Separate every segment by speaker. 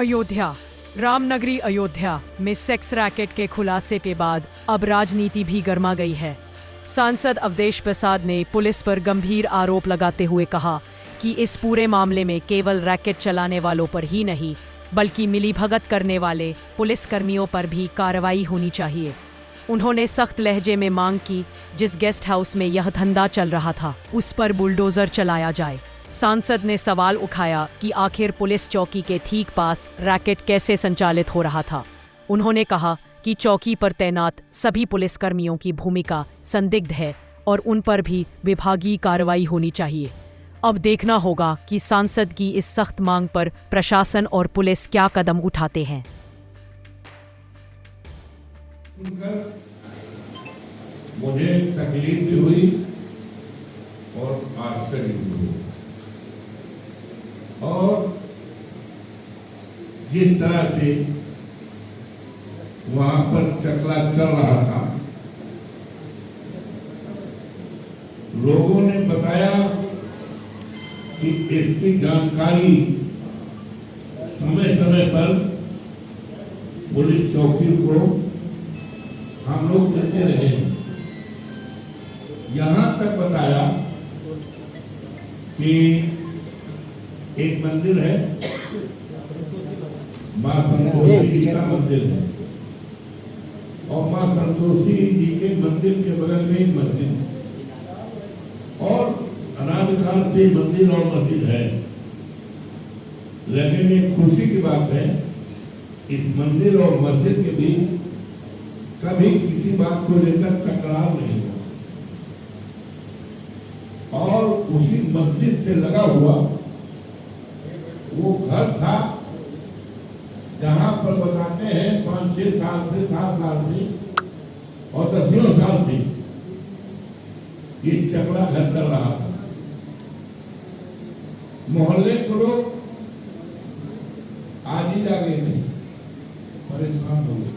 Speaker 1: अयोध्या, रामनगरी अयोध्या में sex racket के खुलासे के बाद अब राजनीति भी गर्मा गई है। सांसद अवधेश प्रसाद ने पुलिस पर गंभीर आरोप लगाते हुए कहा कि इस पूरे मामले में केवल रैकेट चलाने वालों पर ही नहीं बल्कि मिलीभगत करने वाले पुलिसकर्मियों पर भी कार्रवाई होनी चाहिए। उन्होंने सख्त लहजे में मांग की जिस गेस्ट हाउस में यह धंधा चल रहा था उस पर बुलडोजर चलाया जाए। सांसद ने सवाल उठाया कि आखिर पुलिस चौकी के ठीक पास रैकेट कैसे संचालित हो रहा था। उन्होंने कहा कि चौकी पर तैनात सभी पुलिसकर्मियों की भूमिका संदिग्ध है और उन पर भी विभागीय कार्रवाई होनी चाहिए। अब देखना होगा कि सांसद की इस सख्त मांग पर प्रशासन और पुलिस क्या कदम उठाते हैं।
Speaker 2: मुझे तकलीफ भी हुई और आश्चर्य भी हुआ और जिस तरह से वहां पर चकला चल रहा था, लोगों ने बताया कि इसकी जानकारी समय समय पर पुलिस चौकी को हम लोग देते रहे। यहां तक बताया कि एक मंदिर है, मां संतोषी जी का मंदिर है और मां संतोषी जी के मंदिर के बगल में एक मस्जिद है और अनादिकाल से मंदिर और मस्जिद है। लेकिन एक खुशी की बात है, इस मंदिर और मस्जिद के बीच कभी किसी बात को लेकर तकरार नहीं हुआ और उसी मस्जिद से लगा हुआ वो घर था जहां पर बताते हैं 5-6 साल से 7 साल से और 10 साल से ये चकला घर चल रहा था। मोहल्ले के लोग आज ही जागे थे, परेशान हो गए।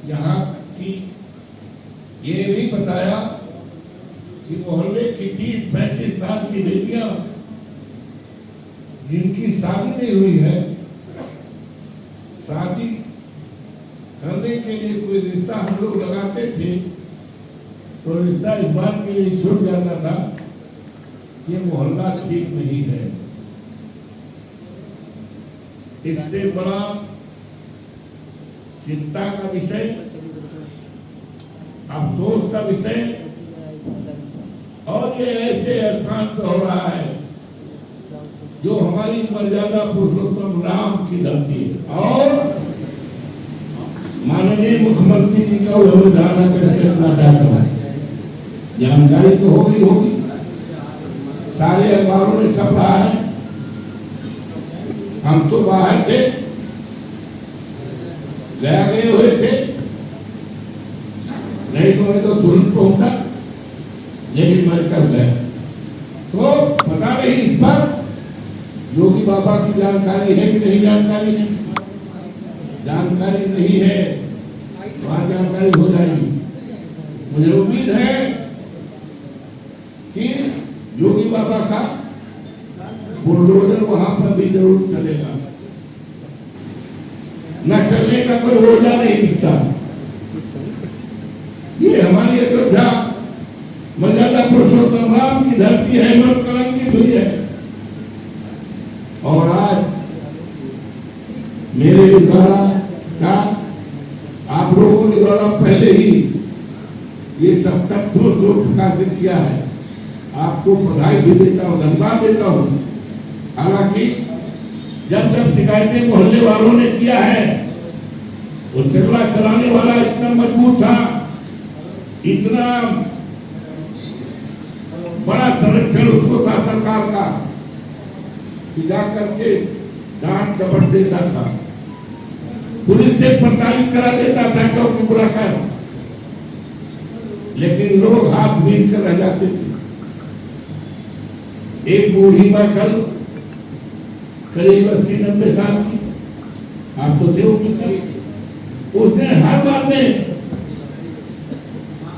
Speaker 2: यहाँ की ये भी बताया कि मोहल्ले की 30-35 साल की बेटियां जिनकी शादी नहीं हुई है, शादी करने के लिए कोई रिश्ता हम लोग लगाते थे तो रिश्ता इस बात के लिए छूट जाता था कि मोहल्ला ठीक नहीं है। इससे बड़ा चिंता का विषय, अफसोस का विषय और ये ऐसे स्थान पर हो रहा है जो हमारी मर्यादा पुरुषोत्तम राम की धरती है और माननीय मुख्यमंत्री जी का उदाहरण पेश करना चाहता हूँ। जानकारी तो होगी, सारे अखबारों में छप रहा है। हम तो बाहर थे, गए हुए थे, नहीं तो मैं तो तुरंत पहुंचा, लेकिन मैं कर गया तो पता नहीं इस पर योगी बाबा की जानकारी है कि नहीं। जानकारी नहीं है, वहां जानकारी हो जाएगी। मुझे उम्मीद है कि योगी बाबा का बुलडोजर वहां पर भी जरूर चलेगा। न चलने का कोई रोजा नहीं दिखता। ये हमारी अयोध्या मर्यादा पुरुषोत्तम राम की धरती है, मन कलंकित हुई है और आज मेरे द्वारा का आप लोगों के द्वारा पहले ही ये सब तथ्यों को प्रकाशित किया है। आपको बधाई भी देता हूँ, धन्यवाद देता हूँ। हालांकि जब शिकायतें मोहल्ले वालों ने किया है, वो चकला चलाने वाला इतना मजबूत था, इतना बड़ा संरक्षण उसको था सरकार का कि जाकर के डांट डपट देता था, पुलिस से प्रताड़ित करा देता था चौकी बुलाकर, लेकिन लोग हाथ बीन कर रह जाते थे। एक बूढ़ी माँ कल करीब 80-90 साल की, आप तो थे उसने हर बात में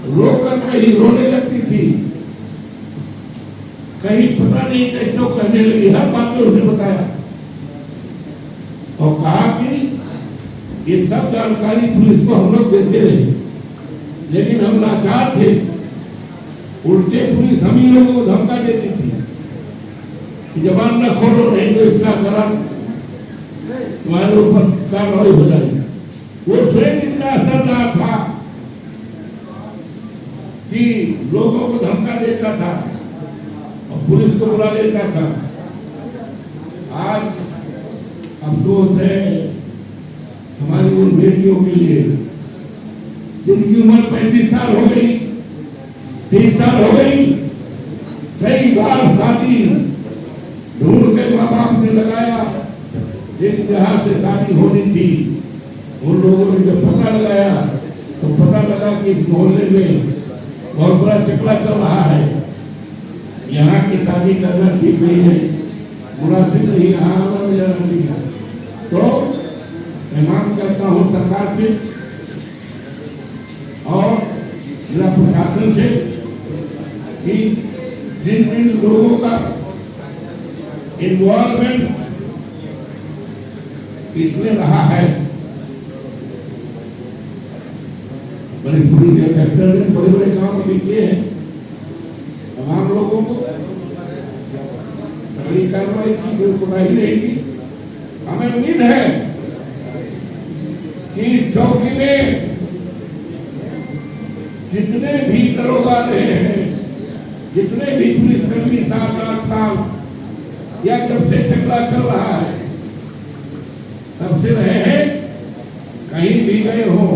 Speaker 2: रोकर कहीं रोने लगती थी, कहीं पता नहीं कैसे वो कहने लगी, हर बात में उसने बताया और कहा कि ये सब जानकारी पुलिस को हम लोग देते रहे, लेकिन हम लाचार थे। उल्टे पुलिस हम ही लोगों को धमका देती थी कि जबान न खोलो, नहीं तो इसका गलत तुम्हारे ऊपर कार्रवाई हो जाएगी। वो स्वयं इतना असरदार था कि लोगों को धमका देता था और पुलिस को बुला लेता था। आज अफसोस है हमारी उन बेटियों के लिए जिनकी उम्र 35 साल हो गई, 30 साल हो गई। कई बार शादी ढूंढ के माँ बाप ने लगाया, लेकिन जहां से शादी होनी थी उन लोगों ने जब पता लगाया तो पता लगा कि इस मोहल्ले में बहुत बड़ा चक्रा चल रहा है, यहाँ की शादी करना ठीक नहीं है, मुनासिब नहीं, यहाँ आना जाना नहीं है। तो मैं मांग करता हूँ सरकार से और जिला प्रशासन से कि जिन जिन लोगों का इन्वॉल्वमेंट इसमें रहा है, पुलिस के कलेक्टर ने बड़े बड़े काम अभी किए हैं, तमाम लोगों को बड़ी कार्रवाई की, कोई कोताही नहीं की। हमें उम्मीद है कि इस चौकी में जितने भी दरोगा रहे हैं, जितने भी पुलिसकर्मी 7-8 साल या जब से चक्रा चल रहा है तब से रहे हैं, कहीं भी गए हो,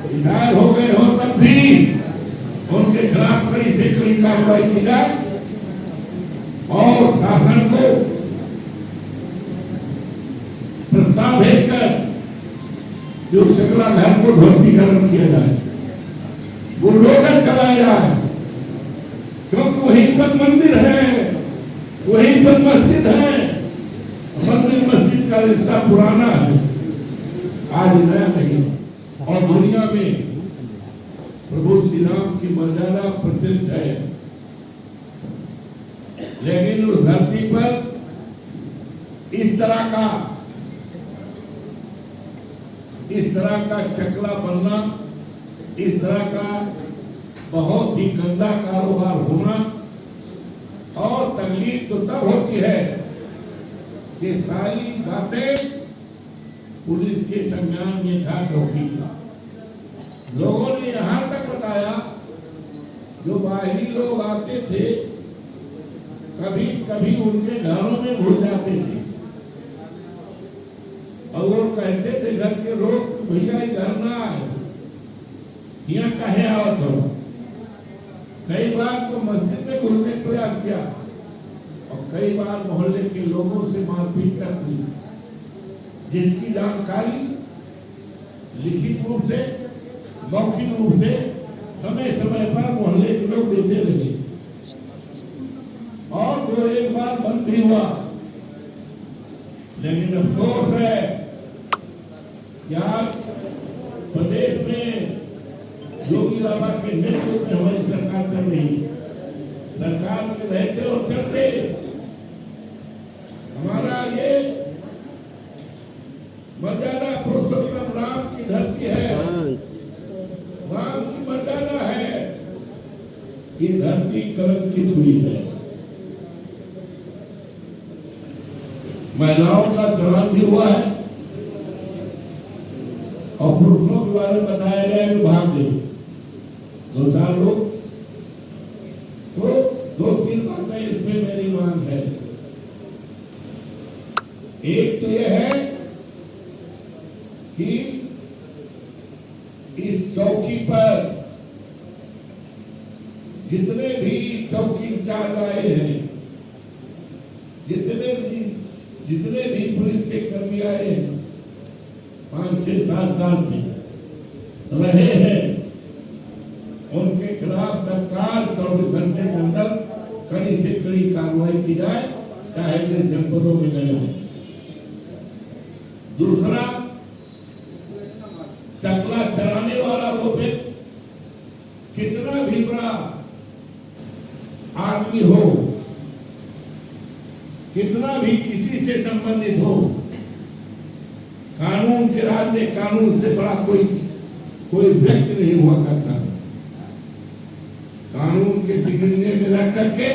Speaker 2: रिटायर हो गए हो, तब भी उनके खिलाफ कड़ी से कड़ी कार्रवाई की जाए और शासन को प्रस्ताव भेजकर जो शकला घर को ध्वस्तीकरण किया जाए, वो लोग चलाया जाए, क्योंकि वहीं पर मंदिर है, वहीं पर मस्जिद है। मंदिर मस्जिद का रिश्ता पुराना है, आज नया नहीं। और दुनिया में प्रभु श्री राम की मर्यादा प्रचलित है, लेकिन उस धरती पर इस तरह का चकला बनना, इस तरह का बहुत ही गंदा कारोबार होना, और तकलीफ तो तब होती है कि सारी बातें पुलिस के संज्ञान में था। चौकी लोगों ने यहाँ तक बताया, जो बाहरी लोग आते थे कभी कभी उनके घरों में घुस जाते थे और वो कहते थे घर के लोग, भैया घर ना आए, यहाँ कहे आओ। तो कई बार तो मस्जिद में घुसने का प्रयास किया और कई बार मोहल्ले के लोगों से मारपीट तक हुई, जिसकी जानकारी लिखित रूप से, मौखिक रूप से समय समय पर मोहल्ले के लोग देते रहे और जो एक बार बंद भी हुआ। लेकिन अफसोस है कि आज प्रदेश में योगी बाबा के नेतृत्व में हमारी सरकार चल रही है। सरकार के रहते और चलते हमारा ये मर्यादा पुरुषोत्तम राम की धरती है, राम की मर्यादा है, ये धरती कलंकित हुई है। महिलाओं का चलन भी हुआ है और पुरुषों के बारे में बताया गया कि भाग गए 2-4 लोग। तो 2-3 बातें इसमें मेरी मांग है। एक तो यह है कि इस चौकी पर जितने भी चौकी इंचार्ज आए हैं, जितने भी पुलिस के कर्मी आए हैं, 5-6-7 साल से रहे हैं, उनके खिलाफ तत्काल 24 घंटे के अंदर कड़ी से कड़ी कार्रवाई की जाए, चाहे वे जनपदों में गए हों। दूसरा, चकला चलाने वाला वो व्यक्ति कितना भी बड़ा आदमी हो, कितना भी किसी से संबंधित हो, कानून के राज में कानून से बड़ा कोई व्यक्ति नहीं हुआ करता। कानून के सिगड़ने में रख करके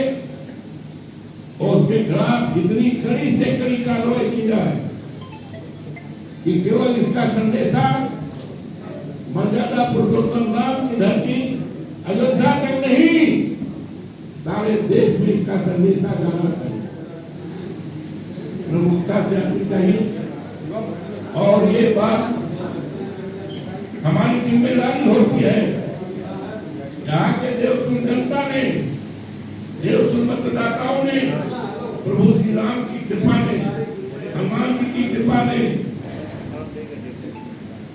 Speaker 2: और उसके खिलाफ इतनी कड़ी से कड़ी कार्रवाई की जाए कि केवल इसका संदेशा मर्यादा पुरुषोत्तम राम की धरती अयोध्या तक नहीं, सारे देश में इसका संदेशा जाना चाहिए, प्रमुखता से आनी चाहिए। और ये बात हमारी जिम्मेदारी होती है। यहाँ के देवतुल्य जनता ने, देवतुल्य मतदाताओं ने, प्रभु श्री राम की कृपा ने, हनुमान जी की कृपा ने,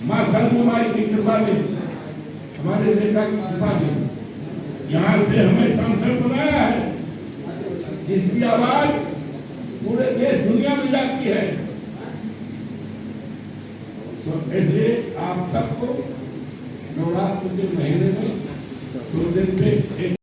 Speaker 2: माँ सरगुमाई की कृपा ने, हमारे नेता की कृपा ने यहाँ से हमें सांसद बनाया है, जिसकी आवाज पूरे देश दुनिया में जाती है। तो इसलिए आप सबको नवरात्र के महीने में